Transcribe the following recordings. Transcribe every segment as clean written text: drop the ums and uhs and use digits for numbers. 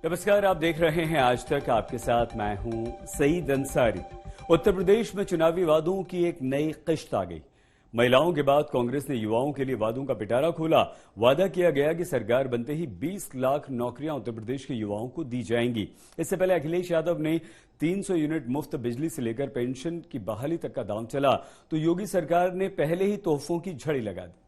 नमस्कार, आप देख रहे हैं आज तक। आपके साथ मैं हूं सईद अंसारी। उत्तर प्रदेश में चुनावी वादों की एक नई किश्त आ गई। महिलाओं के बाद कांग्रेस ने युवाओं के लिए वादों का पिटारा खोला। वादा किया गया कि सरकार बनते ही 20 लाख नौकरियां उत्तर प्रदेश के युवाओं को दी जाएंगी। इससे पहले अखिलेश यादव ने 300 यूनिट मुफ्त बिजली से लेकर पेंशन की बहाली तक का दाम चला, तो योगी सरकार ने पहले ही तोहफों की झड़ी लगा दी।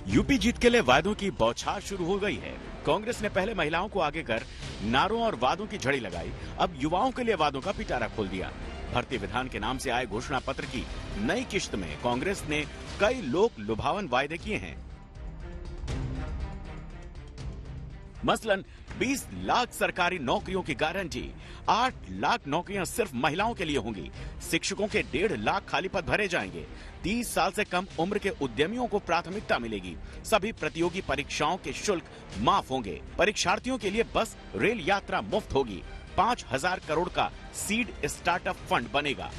यूपी जीत के लिए वादों की बौछार शुरू हो गई है। कांग्रेस ने पहले महिलाओं को आगे कर नारों और वादों की झड़ी लगाई, अब युवाओं के लिए वादों का पिटारा खोल दिया। भर्ती विधान के नाम से आए घोषणा पत्र की नई किश्त में कांग्रेस ने कई लोक लुभावन वायदे किए हैं। मसलन 20 लाख सरकारी नौकरियों की गारंटी, 8 लाख नौकरियां सिर्फ महिलाओं के लिए होंगी, शिक्षकों के 1.5 लाख खाली पद भरे जाएंगे, 30 साल से कम उम्र के उद्यमियों को प्राथमिकता मिलेगी, सभी प्रतियोगी परीक्षाओं के शुल्क माफ होंगे, परीक्षार्थियों के लिए बस रेल यात्रा मुफ्त होगी, 5,000 करोड़ का सीड स्टार्टअप फंड बनेगा।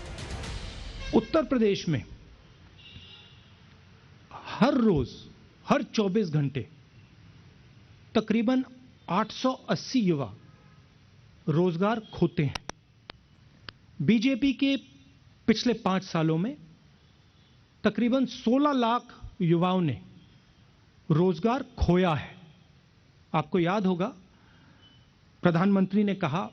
उत्तर प्रदेश में हर रोज, हर 24 घंटे तकरीबन 880 युवा रोजगार खोते हैं। बीजेपी के पिछले 5 सालों में तकरीबन 16 लाख युवाओं ने रोजगार खोया है। आपको याद होगा, प्रधानमंत्री ने कहा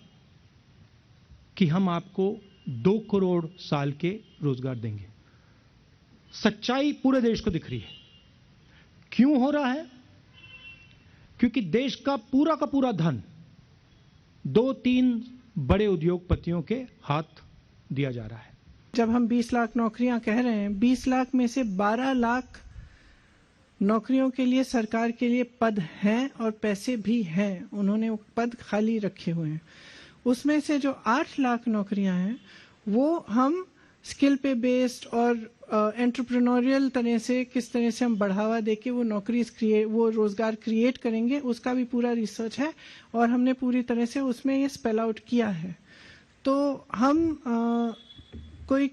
कि हम आपको 2 करोड़ साल के रोजगार देंगे। सच्चाई पूरे देश को दिख रही है। क्यों हो रहा है? क्योंकि देश का पूरा धन 2-3 बड़े उद्योगपतियों के हाथ दिया जा रहा है। जब हम 20 लाख नौकरियां कह रहे हैं, 20 लाख में से 12 लाख नौकरियों के लिए सरकार के लिए पद हैं और पैसे भी हैं। उन्होंने वो पद खाली रखे हुए हैं। उसमें से जो 8 लाख नौकरियां हैं वो हम स्किल पे बेस्ड और एंटरप्रेन्योरियल तरह से किस तरह से हम बढ़ावा देके वो रोजगार क्रिएट करेंगे, उसका भी पूरा रिसर्च है और हमने पूरी तरह से उसमें ये स्पेल आउट किया है। तो हम कोई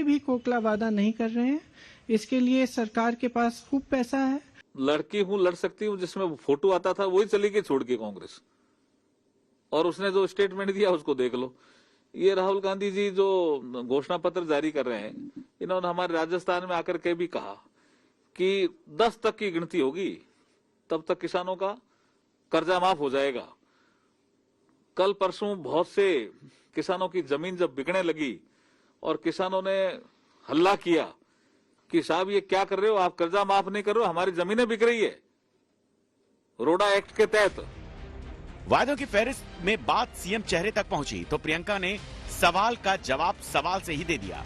भी खोखला वादा नहीं कर रहे हैं। इसके लिए सरकार के पास खूब पैसा है। लड़की हूं, लड़ सकती हूं, जिसमें फोटो आता था वही चली गई छोड़ के कांग्रेस, और उसने जो स्टेटमेंट दिया उसको देख लो। ये राहुल गांधी जी जो घोषणा पत्र जारी कर रहे हैं, इन्होंने हमारे राजस्थान में आकर के भी कहा कि 10 तक की गिनती होगी तब तक किसानों का कर्जा माफ हो जाएगा। कल परसों बहुत से किसानों की जमीन जब बिकने लगी और किसानों ने हल्ला किया कि साहब ये क्या कर रहे हो, आप कर्जा माफ नहीं कर रहे हो, हमारी जमीनें बिक रही है रोडा एक्ट के तहत। वादों की फहरिस्त में बात सीएम चेहरे तक पहुंची तो प्रियंका ने सवाल का जवाब सवाल से ही दे दिया।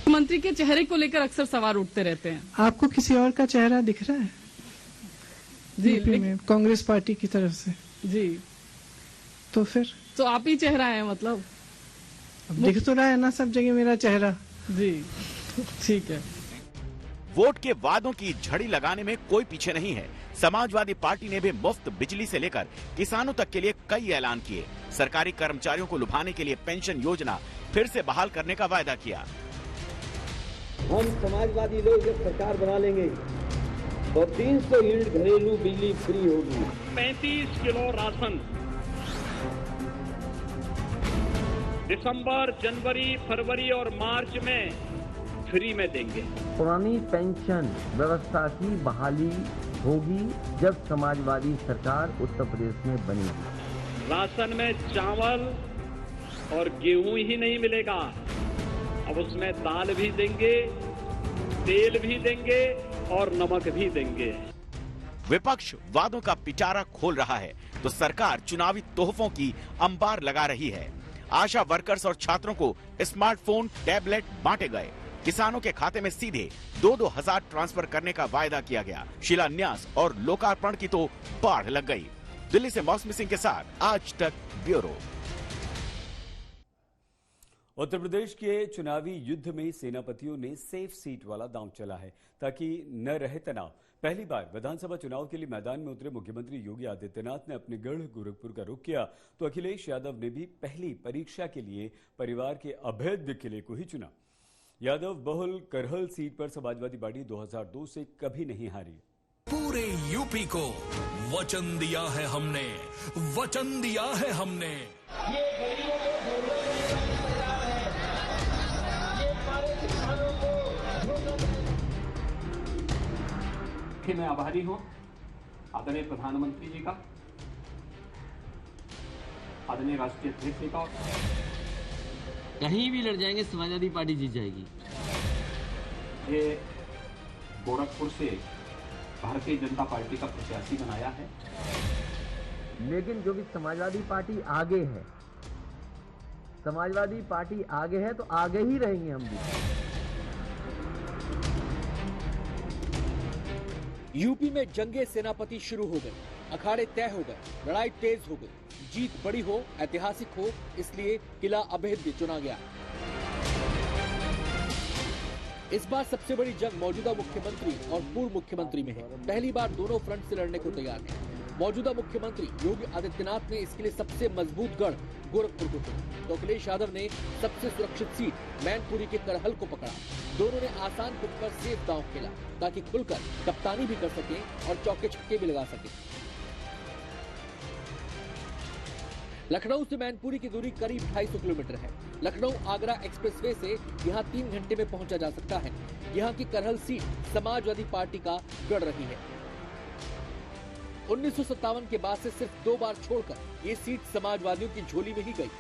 मंत्री के चेहरे को लेकर अक्सर सवाल उठते रहते हैं। आपको किसी और का चेहरा दिख रहा है? जी, में कांग्रेस पार्टी की तरफ से। जी, तो फिर तो आप ही चेहरा है, मतलब अब दिख तो रहा है ना सब जगह मेरा चेहरा। जी, ठीक है। वोट के वादों की झड़ी लगाने में कोई पीछे नहीं है। समाजवादी पार्टी ने भी मुफ्त बिजली से लेकर किसानों तक के लिए कई ऐलान किए। सरकारी कर्मचारियों को लुभाने के लिए पेंशन योजना फिर से बहाल करने का वायदा किया। हम समाजवादी लोग जब सरकार बना लेंगे तो 300 यूनिट घरेलू बिजली फ्री होगी। 35 किलो राशन दिसंबर, जनवरी, फरवरी और मार्च में फ्री में देंगे। पुरानी पेंशन व्यवस्था की बहाली होगी जब समाजवादी सरकार उत्तर प्रदेश में बनेगी। राशन में चावल और गेहूं ही नहीं मिलेगा, अब उसमें दाल भी देंगे, तेल भी देंगे और नमक भी देंगे। विपक्ष वादों का पिटारा खोल रहा है तो सरकार चुनावी तोहफों की अंबार लगा रही है। आशा वर्कर्स और छात्रों को स्मार्टफोन, टैबलेट बांटे गए। किसानों के खाते में सीधे 2-2 हजार ट्रांसफर करने का वायदा किया गया। शिलान्यास और लोकार्पण की तो बाढ़ लग गई। दिल्ली से मौसमी सिंह के साथ आज तक ब्यूरो। उत्तर प्रदेश के चुनावी युद्ध में सेनापतियों ने सेफ सीट वाला दांव चला है ताकि न रहे तनाव। पहली बार विधानसभा चुनाव के लिए मैदान में उतरे मुख्यमंत्री योगी आदित्यनाथ ने अपने गढ़ गोरखपुर का रुख किया तो अखिलेश यादव ने भी पहली परीक्षा के लिए परिवार के अभेद्य किले को ही चुना। यादव बहुल करहल सीट पर समाजवादी पार्टी 2002 से कभी नहीं हारी। पूरे यूपी को वचन दिया है हमने, वचन दिया है हमने। ये गरीबों को ढूंढने वाली सरकार है, ये हमारे किसानों को फिर मैं आभारी हूं आदरणीय प्रधानमंत्री जी का, आदरणीय राष्ट्रीय अध्यक्ष जी का। कहीं भी लड़ जाएंगे समाजवादी पार्टी जीत जाएगी। ये गोरखपुर से भारतीय जनता पार्टी का प्रत्याशी बनाया है, लेकिन जो भी समाजवादी पार्टी आगे है, समाजवादी पार्टी आगे है तो आगे ही रहेंगे हम भी। यूपी में जंगे सेनापति शुरू हो गए, अखाड़े तय हो गए, लड़ाई तेज हो गई, जीत बड़ी हो, ऐतिहासिक हो, इसलिए किला अभेद्य चुना गया। इस बार सबसे बड़ी जंग मौजूदा मुख्यमंत्री और पूर्व मुख्यमंत्री में है। पहली बार दोनों फ्रंट से लड़ने को तैयार हैं। मौजूदा मुख्यमंत्री योगी आदित्यनाथ ने इसके लिए सबसे मजबूत गढ़ गोरखपुर को चुना तो अखिलेश यादव ने सबसे सुरक्षित सीट मैनपुरी के करहल को पकड़ा। दोनों ने आसान पिच पर सेफ दांव खेला ताकि खुलकर कप्तानी भी कर सके और चौके छक्के भी लगा सके। लखनऊ से मैनपुरी की दूरी करीब 250 किलोमीटर है। लखनऊ आगरा एक्सप्रेसवे से यहां 3 घंटे में पहुंचा जा सकता है। यहां की करहल सीट समाजवादी पार्टी का गढ़ रही है। 1957 के बाद से सिर्फ 2 बार छोड़कर ये सीट समाजवादियों की झोली में ही गई।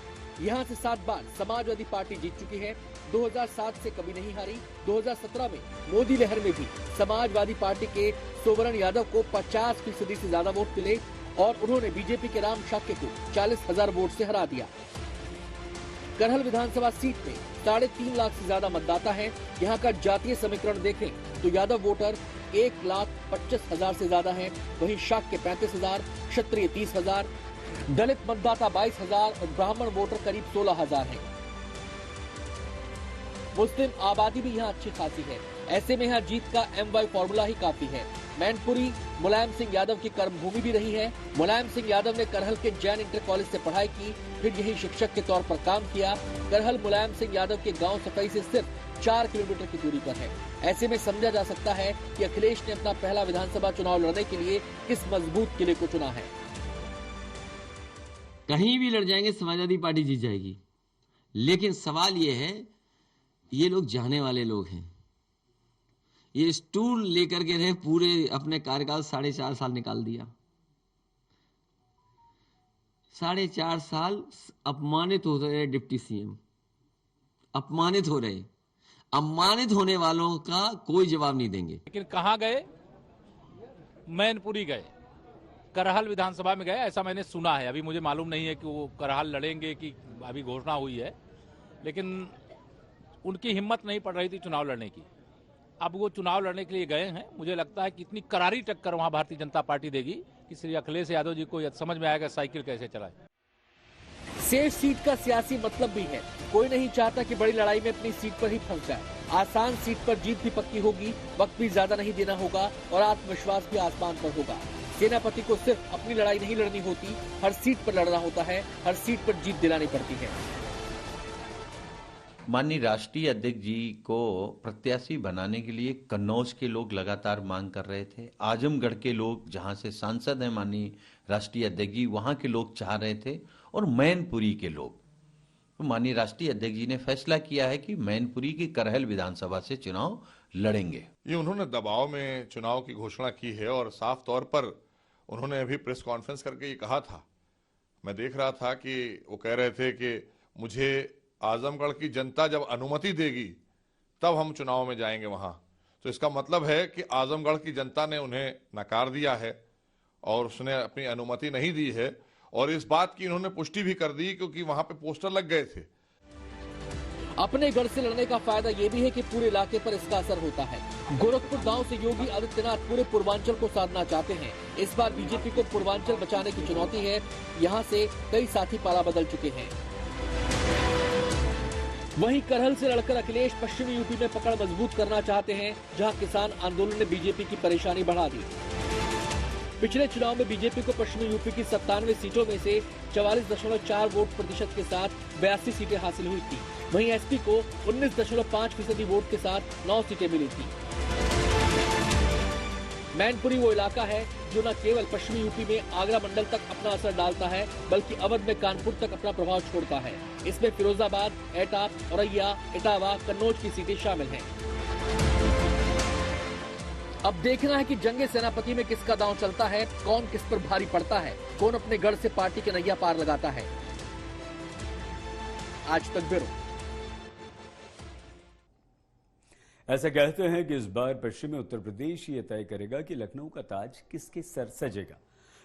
यहां से 7 बार समाजवादी पार्टी जीत चुकी है। 2007 से कभी नहीं हारी। 2017 में मोदी लहर में भी समाजवादी पार्टी के सोवरण यादव को 50% से ज्यादा वोट मिले और उन्होंने बीजेपी के राम शाक्य को 40,000 वोट से हरा दिया। करहल विधानसभा सीट में 3.5 लाख से ज्यादा मतदाता हैं। यहाँ का जातीय समीकरण देखें तो यादव वोटर 1,25,000 से ज्यादा हैं, वहीं शाक्य 35,000, क्षत्रिय 30,000, दलित मतदाता 22,000 और ब्राह्मण वोटर करीब 16,000 हैं। मुस्लिम आबादी भी यहाँ अच्छी खासी है। ऐसे में यहाँ जीत का MY फॉर्मूला ही काफी है। मैनपुरी मुलायम सिंह यादव की कर्मभूमि भी रही है। मुलायम सिंह यादव ने करहल के जैन इंटर कॉलेज से पढ़ाई की, फिर यही शिक्षक के तौर पर काम किया। करहल मुलायम सिंह यादव के गांव सफाई से सिर्फ 4 किलोमीटर की दूरी पर है। ऐसे में समझा जा सकता है कि अखिलेश ने अपना पहला विधानसभा चुनाव लड़ने के लिए किस मजबूत किले को चुना है। कहीं भी लड़ जाएंगे समाजवादी पार्टी जीत जाएगी, लेकिन सवाल ये है, ये लोग जाने वाले लोग हैं। ये स्टूल लेकर के रहे पूरे अपने कार्यकाल 4.5 साल निकाल दिया। 4.5 साल अपमानित हो रहे डिप्टी सीएम, अपमानित हो रहे। अपमानित होने वालों का कोई जवाब नहीं देंगे। लेकिन कहां गए? मैनपुरी गए, करहल विधानसभा में गए, ऐसा मैंने सुना है। अभी मुझे मालूम नहीं है कि वो करहल लड़ेंगे कि अभी घोषणा हुई है, लेकिन उनकी हिम्मत नहीं पड़ रही थी चुनाव लड़ने की। अब वो चुनाव लड़ने के लिए गए हैं। मुझे लगता है कि इतनी करारी टक्कर वहां भारतीय जनता पार्टी देगी कि श्री अखिलेश यादव जी को समझ में आएगा साइकिल कैसे चलाए। सेफ सीट का सियासी मतलब भी है। कोई नहीं चाहता कि बड़ी लड़ाई में अपनी सीट पर ही फंस जाए। आसान सीट पर जीत भी पक्की होगी, वक्त भी ज्यादा नहीं देना होगा और आत्मविश्वास भी आसमान पर होगा। सेनापति को सिर्फ अपनी लड़ाई नहीं लड़नी होती, हर सीट पर लड़ना होता है, हर सीट पर जीत दिलानी पड़ती है। माननीय राष्ट्रीय अध्यक्ष जी को प्रत्याशी बनाने के लिए कन्नौज के लोग लगातार मांग कर रहे थे। आजमगढ़ के लोग, जहां से सांसद हैं माननीय राष्ट्रीय अध्यक्ष जी, वहां के लोग चाह रहे थे, और मैनपुरी के लोग। तो माननीय राष्ट्रीय अध्यक्ष जी ने फैसला किया है कि मैनपुरी की करहल विधानसभा से चुनाव लड़ेंगे। ये उन्होंने दबाव में चुनाव की घोषणा की है और साफ तौर पर उन्होंने अभी प्रेस कॉन्फ्रेंस करके ये कहा था। मैं देख रहा था कि वो कह रहे थे कि मुझे आजमगढ़ की जनता जब अनुमति देगी तब हम चुनाव में जाएंगे वहां। तो इसका मतलब है कि आजमगढ़ की जनता ने उन्हें नकार दिया है और उसने अपनी अनुमति नहीं दी है, और इस बात की इन्होंने पुष्टि भी कर दी क्योंकि वहां पे पोस्टर लग गए थे। अपने गढ़ से लड़ने का फायदा ये भी है कि पूरे इलाके पर इसका असर होता है। गोरखपुर गांव से योगी आदित्यनाथ पूरे पूर्वांचल को साधना चाहते हैं। इस बार बीजेपी को पूर्वांचल बचाने की चुनौती है। यहाँ से कई साथी पाला बदल चुके हैं। वहीं करहल से लड़कर अखिलेश पश्चिमी यूपी में पकड़ मजबूत करना चाहते हैं, जहां किसान आंदोलन ने बीजेपी की परेशानी बढ़ा दी। पिछले चुनाव में बीजेपी को पश्चिमी यूपी की 97 सीटों में से 44.4 वोट प्रतिशत के साथ 82 सीटें हासिल हुई थी। वहीं एसपी को 19.5% वोट के साथ 9 सीटें मिली थी। मैनपुरी वो इलाका है जो न केवल पश्चिमी यूपी में आगरा मंडल तक अपना असर डालता है, बल्कि अवध में कानपुर तक अपना प्रभाव छोड़ता है। इसमें फिरोजाबाद, एटा, औरैया, इटावा, कन्नौज की सीटें शामिल हैं। अब देखना है कि जंगे सेनापति में किसका दांव चलता है, कौन किस पर भारी पड़ता है, कौन अपने गढ़ से पार्टी के नैया पार लगाता है। आज तक ब्यूरो। ऐसा कहते हैं कि इस बार पश्चिमी उत्तर प्रदेश ये तय करेगा कि लखनऊ का ताज किसके सर सजेगा।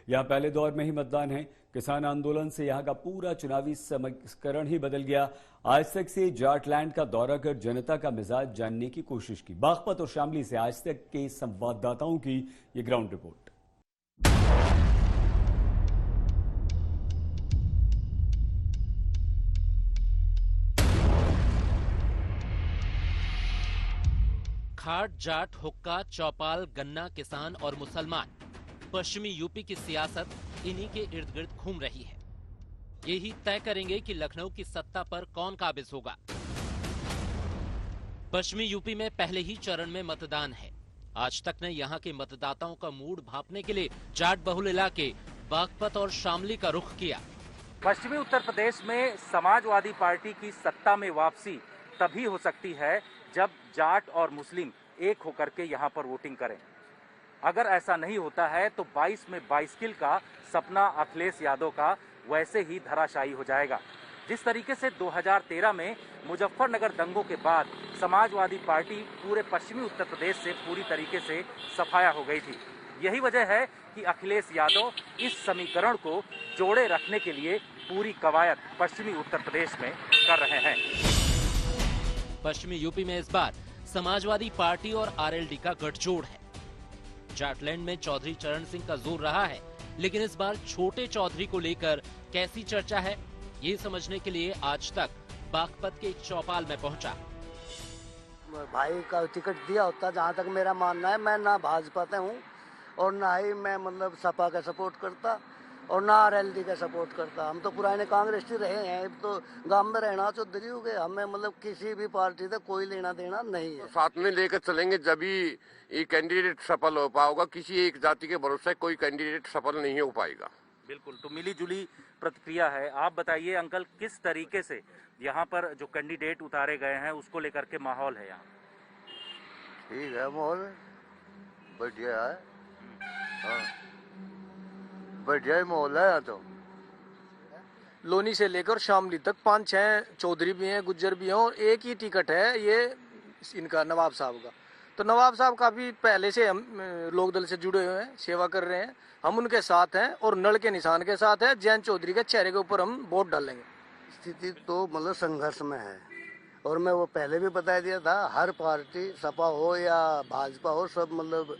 यहां पहले दौर में ही मतदान है। किसान आंदोलन से यहां का पूरा चुनावी समीकरण ही बदल गया। आज तक से जाटलैंड का दौरा कर जनता का मिजाज जानने की कोशिश की। बागपत और शामली से आज तक के संवाददाताओं की ये ग्राउंड रिपोर्ट। खाट, जाट, हुक्का, चौपाल, गन्ना, किसान और मुसलमान, पश्चिमी यूपी की सियासत इन्हीं के इर्द गिर्द घूम रही है। यही तय करेंगे कि लखनऊ की सत्ता पर कौन काबिज होगा। पश्चिमी यूपी में पहले ही चरण में मतदान है। आज तक ने यहां के मतदाताओं का मूड भांपने के लिए जाट बहुल इलाके बागपत और शामली का रुख किया। पश्चिमी उत्तर प्रदेश में समाजवादी पार्टी की सत्ता में वापसी तभी हो सकती है जब जाट और मुस्लिम एक होकर के यहाँ पर वोटिंग करें। अगर ऐसा नहीं होता है तो 22 में 22 किल का सपना अखिलेश यादव का वैसे ही धराशायी हो जाएगा। जिस तरीके से 2013 में मुजफ्फरनगर दंगों के बाद समाजवादी पार्टी पूरे पश्चिमी उत्तर प्रदेश से पूरी तरीके से सफाया हो गई थी। यही वजह है कि अखिलेश यादव इस समीकरण को जोड़े रखने के लिए पूरी कवायद पश्चिमी उत्तर प्रदेश में कर रहे हैं। पश्चिमी यूपी में इस बार समाजवादी पार्टी और आरएलडी का गठजोड़ है। जाटलैंड में चौधरी चरण सिंह का जोर रहा है, लेकिन इस बार छोटे चौधरी को लेकर कैसी चर्चा है, ये समझने के लिए आज तक बागपत के चौपाल में पहुंचा। भाई का टिकट दिया होता, जहाँ तक मेरा मानना है, मैं ना भाजपा से हूँ और ना ही मैं सपा का सपोर्ट करता और ना आरएलडी का सपोर्ट करता। हम तो पुराने कांग्रेस ही रहे हैं, तो गांव में रहना चौधरी हो गए। हमें किसी भी पार्टी से कोई लेना देना नहीं है। साथ में लेकर चलेंगे जब ही ये कैंडिडेट सफल हो पाएगा। किसी एक जाति के भरोसे कोई कैंडिडेट सफल नहीं हो पाएगा। बिल्कुल, तो मिली जुली प्रतिक्रिया है। आप बताइए अंकल, किस तरीके से यहाँ पर जो कैंडिडेट उतारे गए हैं उसको लेकर के माहौल है यहाँ? ठीक है, माहौल बढ़िया है। हाँ, बढ़िया माहौल है यहाँ तो। लोनी से लेकर शामली तक 5-6 चौधरी भी हैं, गुज्जर भी हैं और एक ही टिकट है ये इनका नवाब साहब का। तो नवाब साहब काफी पहले से हम लोकदल से जुड़े हुए हैं, सेवा कर रहे हैं, हम उनके साथ हैं और नल के निशान के साथ है। जयंत चौधरी के चेहरे के ऊपर हम वोट डालेंगे। स्थिति तो संघर्ष में है और मैं वो पहले भी बता दिया था, हर पार्टी सपा हो या भाजपा हो, सब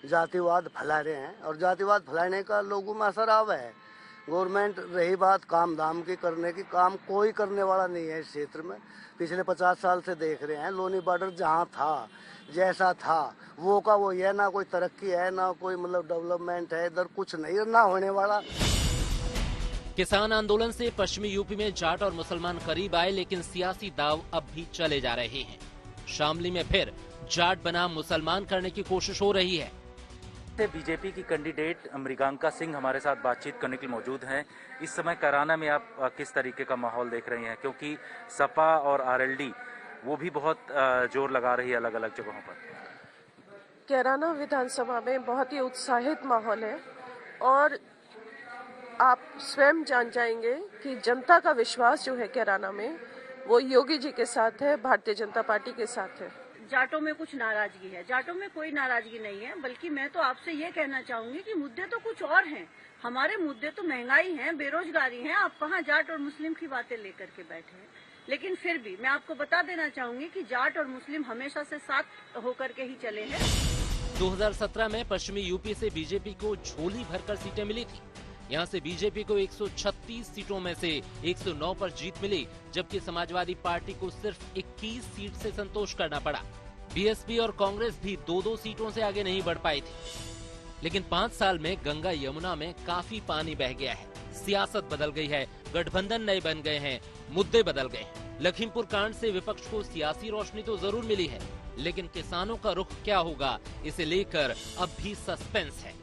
जातिवाद फैला रहे हैं और जातिवाद फैलाने का लोगों में असर आवा है। गवर्नमेंट रही बात काम धाम की करने की, काम कोई करने वाला नहीं है इस क्षेत्र में। पिछले 50 साल से देख रहे हैं, लोनी बॉर्डर जहाँ था जैसा था वो का वो है, ना कोई तरक्की है ना कोई डेवलपमेंट है, इधर कुछ नहीं ना होने वाला। किसान आंदोलन से पश्चिमी यूपी में जाट और मुसलमान करीब आए, लेकिन सियासी दाव अब भी चले जा रहे हैं। शामली में फिर जाट बनाम मुसलमान करने की कोशिश हो रही है। बीजेपी की कैंडिडेट मृगांका सिंह हमारे साथ बातचीत करने के लिए मौजूद हैं। इस समय कैराना में आप किस तरीके का माहौल देख रही हैं, क्योंकि सपा और आरएलडी वो भी बहुत जोर लगा रही है अलग अलग जगहों पर? कैराना विधानसभा में बहुत ही उत्साहित माहौल है और आप स्वयं जान जाएंगे कि जनता का विश्वास जो है कैराना में वो योगी जी के साथ है, भारतीय जनता पार्टी के साथ है। जाटों में कुछ नाराजगी है? जाटों में कोई नाराजगी नहीं है, बल्कि मैं तो आपसे ये कहना चाहूंगी कि मुद्दे तो कुछ और हैं। हमारे मुद्दे तो महंगाई है, बेरोजगारी है। आप कहाँ जाट और मुस्लिम की बातें लेकर के बैठे हैं? लेकिन फिर भी मैं आपको बता देना चाहूंगी कि जाट और मुस्लिम हमेशा से साथ होकर के ही चले हैं। 2017 में पश्चिमी यूपी से बीजेपी को झोली भरकर सीटें मिली थी। यहाँ से बीजेपी को 136 सीटों में से 109 पर जीत मिली, जबकि समाजवादी पार्टी को सिर्फ 21 सीट से संतोष करना पड़ा। बीएसपी और कांग्रेस भी 2-2 सीटों से आगे नहीं बढ़ पाई थी। लेकिन 5 साल में गंगा यमुना में काफी पानी बह गया है, सियासत बदल गई है, गठबंधन नए बन गए हैं, मुद्दे बदल गए हैं। लखीमपुर कांड से विपक्ष को सियासी रोशनी तो जरूर मिली है, लेकिन किसानों का रुख क्या होगा, इसे लेकर अब भी सस्पेंस है।